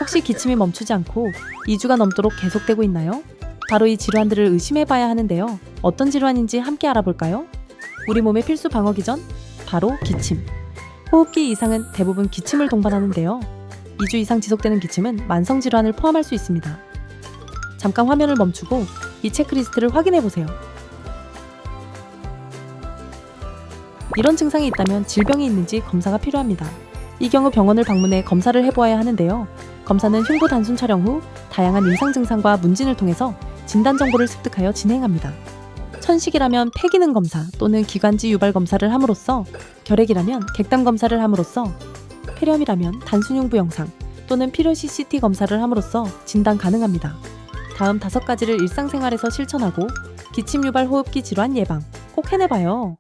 혹시 기침이 멈추지 않고 2주가 넘도록 계속되고 있나요? 바로 이 질환들을 의심해봐야 하는데요. 어떤 질환인지 함께 알아볼까요? 우리 몸의 필수 방어 기전? 바로 기침. 호흡기 이상은 대부분 기침을 동반하는데요. 2주 이상 지속되는 기침은 만성 질환을 포함할 수 있습니다. 잠깐 화면을 멈추고 이 체크리스트를 확인해보세요. 이런 증상이 있다면 질병이 있는지 검사가 필요합니다. 이 경우 병원을 방문해 검사를 해보아야 하는데요. 검사는 흉부 단순 촬영 후 다양한 임상 증상과 문진을 통해서 진단 정보를 습득하여 진행합니다. 천식이라면 폐기능 검사 또는 기관지 유발 검사를 함으로써, 결핵이라면 객담 검사를 함으로써, 폐렴이라면 단순 흉부 영상 또는 필요시 CT 검사를 함으로써 진단 가능합니다. 다음 5가지를 일상생활에서 실천하고 기침 유발 호흡기 질환 예방 꼭 해내봐요.